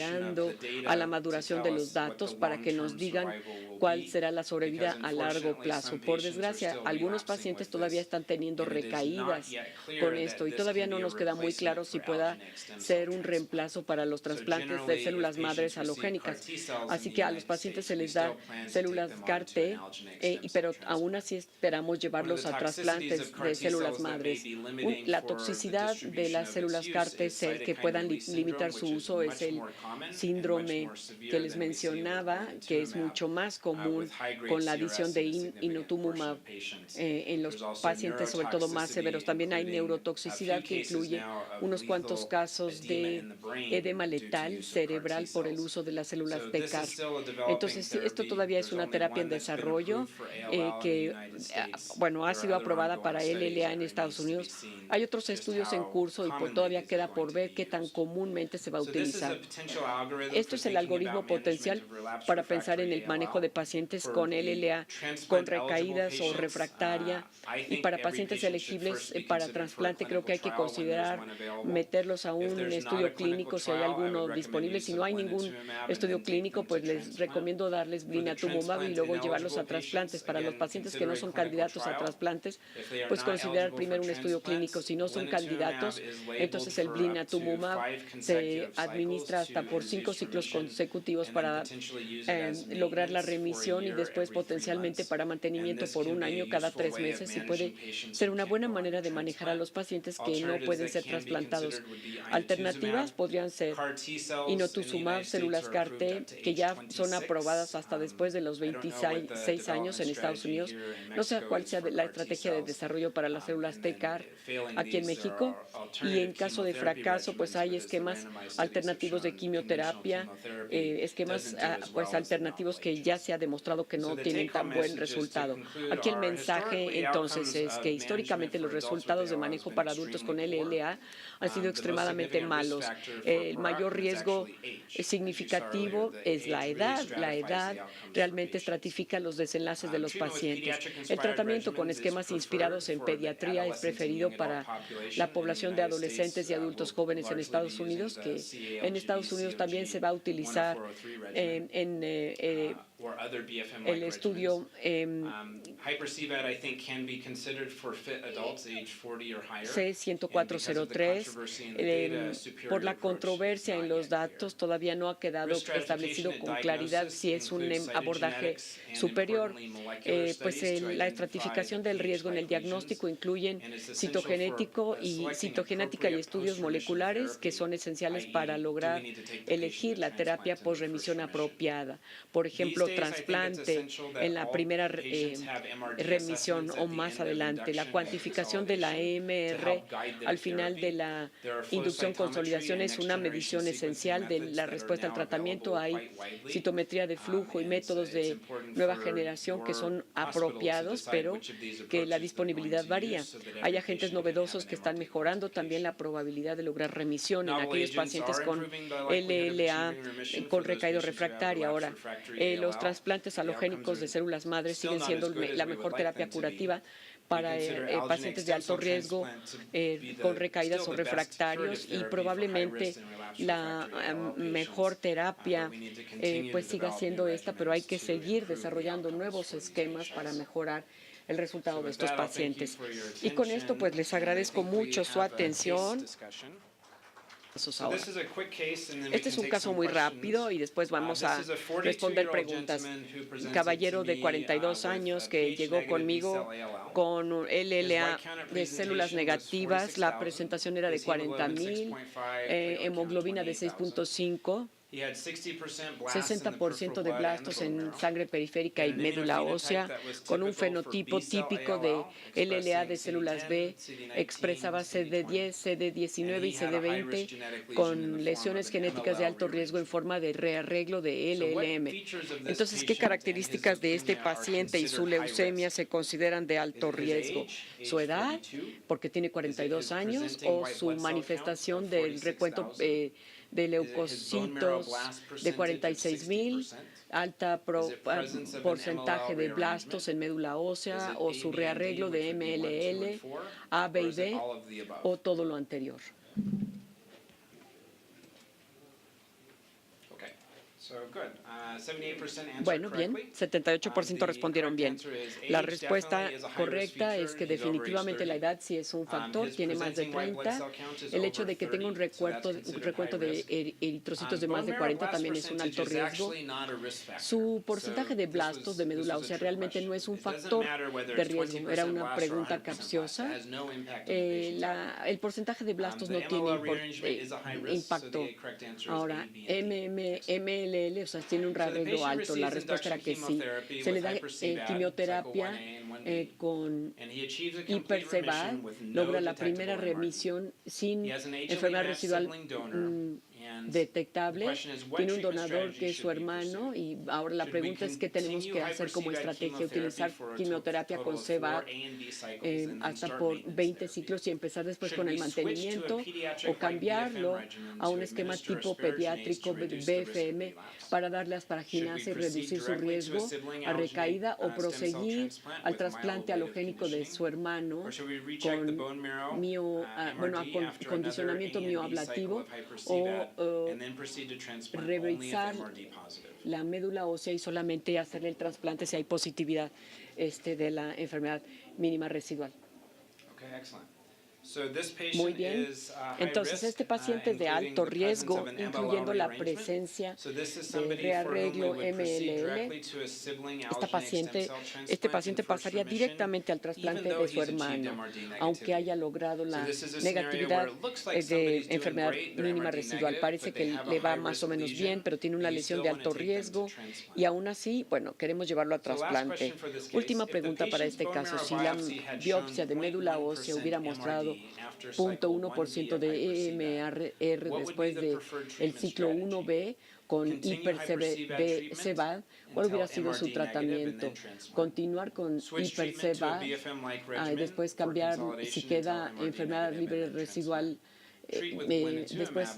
esperando a la maduración de los datos para que nos digan cuál será la sobrevida a largo plazo. Por desgracia, algunos pacientes todavía están teniendo recaídas con esto y todavía no nos queda muy claro si pueda ser un reemplazo para los trasplantes de células madres halogénicas. Así que a los pacientes se les da células CAR-T, pero aún así esperamos llevarlos a trasplantes de células madres. La toxicidad de las células CAR-T cell que puedan limitar su uso es el síndrome que les mencionaba, que es mucho más común con la adición de inotuzumab en los pacientes, sobre todo más severos. También hay neurotoxicidad que incluye unos cuantos casos de edema letal cerebral por el uso de las células de CAR. Entonces, sí, esto todavía es una terapia en desarrollo que, bueno, ha sido aprobada para LLA en Estados Unidos. Hay otros estudios en curso y todavía queda por ver qué tan comúnmente se va a utilizar. Esto es el algoritmo potencial para pensar en el manejo de pacientes con LLA, con recaídas o refractaria, y para pacientes elegibles para trasplante creo que hay que considerar meterlos a un estudio clínico si hay alguno disponible. Si no hay ningún estudio clínico, pues les recomiendo darles blinatumomab y luego llevarlos a trasplantes. Para los pacientes que no son candidatos a trasplantes, pues considerar primero un estudio clínico. Si no son candidatos, entonces el blinatumomab se administra hasta por 5 ciclos consecutivos para lograr la remisión y después potencialmente para mantenimiento por 1 año cada 3 meses, y puede ser una buena manera de manejar a los pacientes que no pueden ser trasplantados. Alternativas podrían ser inotuzumab, células CAR-T, que ya son aprobadas hasta después de los 26 años en Estados Unidos. No sé cuál sea la estrategia de desarrollo para las células T-CAR aquí en México. Y en caso de fracaso, pues hay esquemas alternativos de quimioterapia, esquemas pues alternativos que ya se ha demostrado que no tienen tan buen resultado. Aquí el mensaje entonces es que históricamente los resultados de manejo para adultos con LLA han sido extremadamente malos. El mayor riesgo significativo es la edad. La edad realmente estratifica los desenlaces de los pacientes. El tratamiento con esquemas inspirados en pediatría es preferido para la población de adolescentes y adultos jóvenes en Estados Unidos, que en Estados Unidos también se va a utilizar en el estudio C-10403. Por la controversia en los datos, todavía no ha quedado establecido con claridad si es un abordaje superior. La estratificación del riesgo en el diagnóstico incluyen citogenética y estudios moleculares que son esenciales para lograr elegir la terapia posremisión apropiada. Por ejemplo, trasplante en la primera remisión o más adelante. La cuantificación de la EMR al final de la inducción-consolidación es una medición esencial de la respuesta al tratamiento. Hay citometría de flujo y métodos de nueva generación que son apropiados, pero que la disponibilidad varía. Hay agentes novedosos que están mejorando también la probabilidad de lograr remisión en aquellos pacientes con LLA con recaída refractaria. Ahora, los trasplantes halogénicos de células madres siguen siendo la mejor terapia curativa para pacientes de alto riesgo con recaídas o refractarios, y probablemente la mejor terapia pues siga siendo esta, pero hay que seguir desarrollando nuevos esquemas para mejorar el resultado de estos pacientes. Y con esto pues les agradezco mucho su atención. Este es un caso muy rápido y después vamos a responder preguntas. Un caballero de 42 años que llegó conmigo con LLA de células negativas. La presentación era de 40,000, hemoglobina de 6.5. 60% de blastos en sangre periférica y médula ósea, con un fenotipo típico de LLA de células B, expresaba CD10, CD19 y CD20, con lesiones genéticas de alto riesgo en forma de rearreglo de LLM. Entonces, ¿qué características de este paciente y su leucemia se consideran de alto riesgo? ¿Su edad, porque tiene 42 años, o su manifestación del recuento de leucocitos de 46,000, alta porcentaje de blastos en médula ósea, o su rearreglo de MLL, A, B y D, o todo lo anterior? Bueno, bien, 78% respondieron bien. La respuesta correcta es que definitivamente la edad sí es un factor, tiene más de 30. El hecho de que tenga un recuento de eritrocitos de más de 40 también es un alto riesgo. Su porcentaje de blastos de médula ósea realmente no es un factor de riesgo. Era una pregunta capciosa. El porcentaje de blastos no tiene impacto. Ahora, MLL, o sea, tiene un arreglo alto. La respuesta era que sí. Se le da quimioterapia con hipersevad, logra la primera remisión sin enfermedad residual detectable. Tiene un donador que es su hermano y ahora la pregunta es qué tenemos que hacer como estrategia, utilizar quimioterapia con SEVAD hasta por 20 ciclos y empezar después con el mantenimiento o cambiarlo a un esquema tipo pediátrico BFM para darle asparagina-C y reducir su riesgo a recaída o proseguir al trasplante halogénico de su hermano con condicionamiento mioablativo o revisar la médula ósea y solamente hacerle el trasplante si hay positividad de la enfermedad mínima residual. Muy bien. Entonces, este paciente es de alto riesgo, incluyendo la presencia de rearreglo MLL. Este paciente pasaría directamente al trasplante de su hermano, aunque haya logrado la negatividad de enfermedad mínima residual. Parece que le va más o menos bien, pero tiene una lesión de alto riesgo y aún así, bueno, queremos llevarlo a trasplante. Última pregunta para este caso. Si la biopsia de médula ósea hubiera mostrado 0.1% de EMR después del ciclo 1B con hipersevad, ¿cuál hubiera sido su tratamiento? Continuar con hipersevad y después cambiar, si queda enfermedad libre residual, después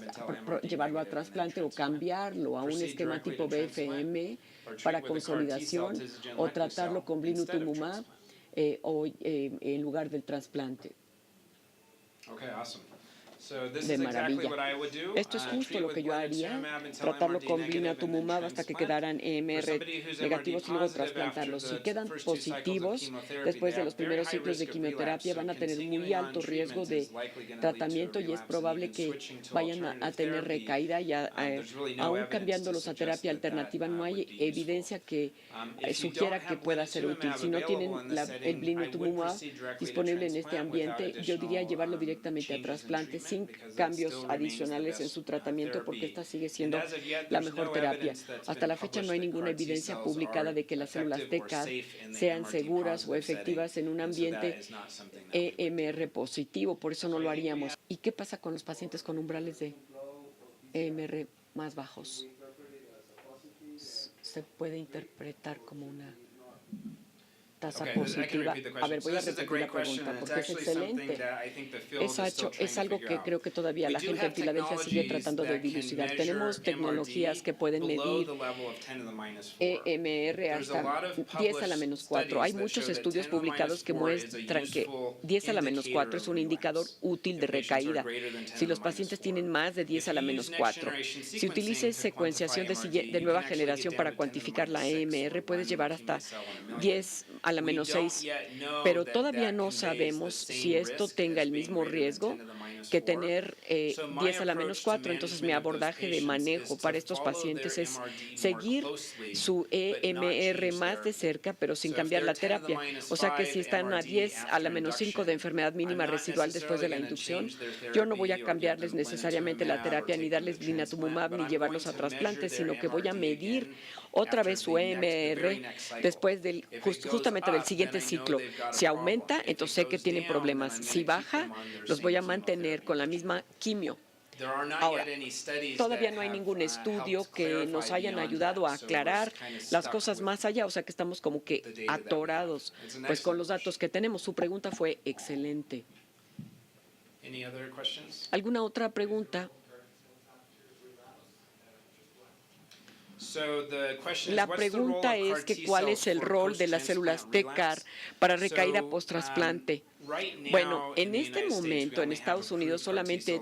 llevarlo a trasplante o cambiarlo a un esquema tipo BFM para consolidación o tratarlo con blinatumomab en lugar del trasplante. De maravilla. Esto es justo lo que yo haría, tratarlo con blinatumomab hasta que quedaran EMR negativos y luego trasplantarlos. Si quedan positivos después de los primeros ciclos de quimioterapia, van a tener muy alto riesgo de tratamiento y es probable que vayan a tener recaída. Y aún cambiándolos a terapia alternativa, no hay evidencia que sugiera que pueda ser útil. Si no tienen el blinatumomab disponible en este ambiente, yo diría llevarlo directamente a trasplante sin cambios adicionales en su tratamiento, porque esta sigue siendo la mejor terapia. Hasta la fecha no hay ninguna evidencia publicada de que las células TCAD sean seguras o efectivas en un ambiente EMR positivo, por eso no lo haríamos. ¿Y qué pasa con los pacientes con umbrales de EMR más bajos? Se puede interpretar como una tasa positiva. A ver, voy a repetir la pregunta porque es excelente. Es algo que creo que todavía la gente en Filadelfia sigue tratando de dilucidar. Tenemos tecnologías que pueden medir EMR hasta 10 a la menos 4. Hay muchos estudios publicados que muestran que 10 a la menos 4 es un indicador útil de recaída si los pacientes tienen más de 10 a la menos 4. Si utilizas secuenciación de nueva generación para cuantificar la EMR, puedes llevar hasta 10 a la menos 6, pero todavía no sabemos si esto tenga el mismo riesgo que tener 10 a la menos 4. Entonces, mi abordaje de manejo para estos pacientes es seguir su EMR más de cerca, pero sin cambiar la terapia. O sea que si están a 10 a la menos 5 de enfermedad mínima residual después de la inducción, yo no voy a cambiarles necesariamente la terapia, ni darles blinatumomab, ni llevarlos a trasplante, sino que voy a medir otra vez su EMR después justamente del siguiente ciclo. Si aumenta, entonces sé que tienen problemas. Si baja, los voy a mantener con la misma quimio. Ahora, todavía no hay ningún estudio que nos hayan ayudado a aclarar las cosas más allá, o sea que estamos como que atorados pues con los datos que tenemos. Su pregunta fue excelente. ¿Alguna otra pregunta? La pregunta es que cuál es el rol de las células TCAR para recaída post-trasplante. Bueno, en este momento en Estados Unidos solamente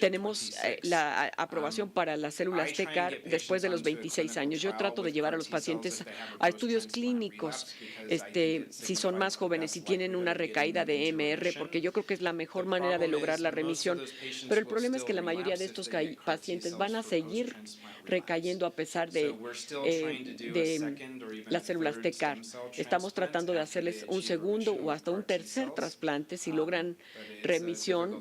tenemos la aprobación para las células TCAR después de los 26 años. Yo trato de llevar a los pacientes a estudios clínicos, si son más jóvenes y tienen una recaída de MR, porque yo creo que es la mejor manera de lograr la remisión. Pero el problema es que la mayoría de estos pacientes van a seguir recayendo a pesar de las células TCAR. Estamos tratando de hacerles un segundo o hasta un tercer trasplante si logran remisión,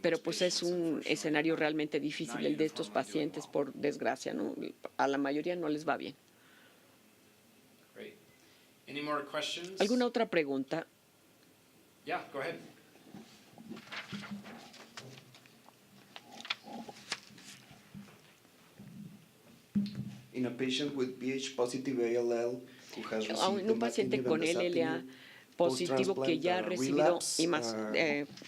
pero pues es un escenario realmente difícil el de estos pacientes, por desgracia, ¿no? A la mayoría no les va bien. ¿Alguna otra pregunta? Yeah, go ahead. In a patient with Ph positive ALL who has received En un paciente con LLA positivo que ya ha recibido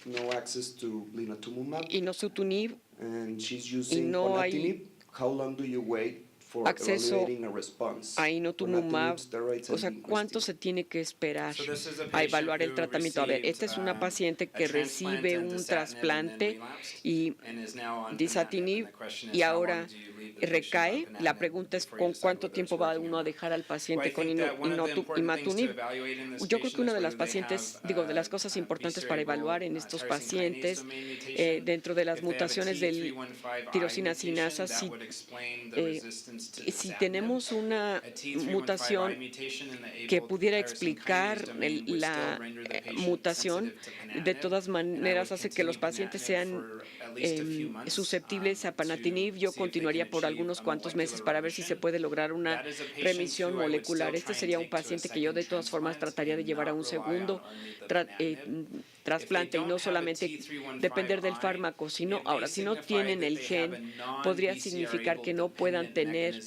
no access to blinatumomab, inosutunib and she's y using no hay ponatinib, how long do you wait for acceso evaluating a response? a inotumumab, Ponatinib, steroids, o sea, and ¿cuánto Cristin. se tiene que esperar So this is a a evaluar patient el who tratamiento? A ver, esta es una received, paciente que a transplant recibe and un dasatinib trasplante and then relapsed y and is now on disatinib ponatinib. And the question y is, how ahora long do you leave the patient recae. on La ponatinib pregunta es before you con decide cuánto whether tiempo it's va working or uno a not? dejar al Well, I paciente con think that one of the important things to imatinib. evaluate in this Yo creo que patient una is de las whether they pacientes, have de las cosas importantes para BCR-ABL, evaluar en estos tyrosine kinase pacientes, domain mutation. dentro de las If they have a mutaciones del T315I tirosina mutation, sinasa, that would explain the resistance to si dasatinib. tenemos una A T315I mutación mutation in the que ABL pudiera tyrosine explicar kinase domain would still la render the patient mutación, sensitive to de ponatinib, todas and I would maneras hace que los continue pacientes ponatinib sean for at least a few months, susceptibles a to panatinib. Yo see if they can continuaría por achieve algunos a cuantos meses molecular para ver si se remission. puede lograr una That is a patient remisión who I would molecular. still Este try and sería un take to a paciente que yo second de todas formas transplant trataría de and llevar a not un rely on segundo only the ponatinib. trasplante y no solamente depender del fármaco, sino ahora, si no tienen el gen, podría significar que no puedan tener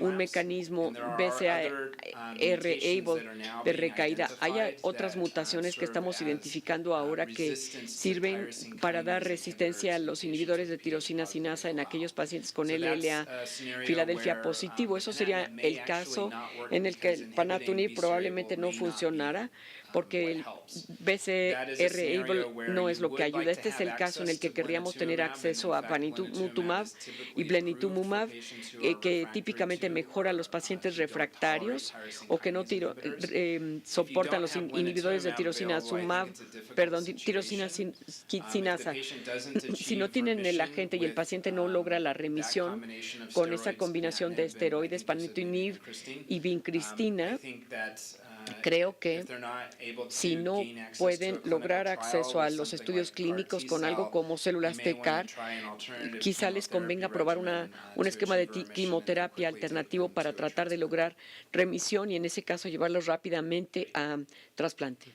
un mecanismo BCR-ABL de recaída. Hay otras mutaciones que estamos identificando ahora que sirven para dar resistencia a los inhibidores de tirosina sinasa en aquellos pacientes con LLA Filadelfia positivo. Eso sería el caso en el que el panatinib probablemente no funcionara, porque el BCR-ABL no es lo que ayuda. Este es el caso en el que querríamos tener acceso a panitumumab y blenitumumab, que típicamente mejora a los pacientes refractarios o que no soportan los inhibidores de tirosina sinasa. Si no tienen el agente y el paciente no logra la remisión con esa combinación de esteroides, panitumumab y vincristina, creo que si no pueden lograr acceso a los estudios clínicos con algo como células TCAR, quizá les convenga probar un esquema de quimioterapia alternativo para tratar de lograr remisión y en ese caso llevarlos rápidamente a trasplante.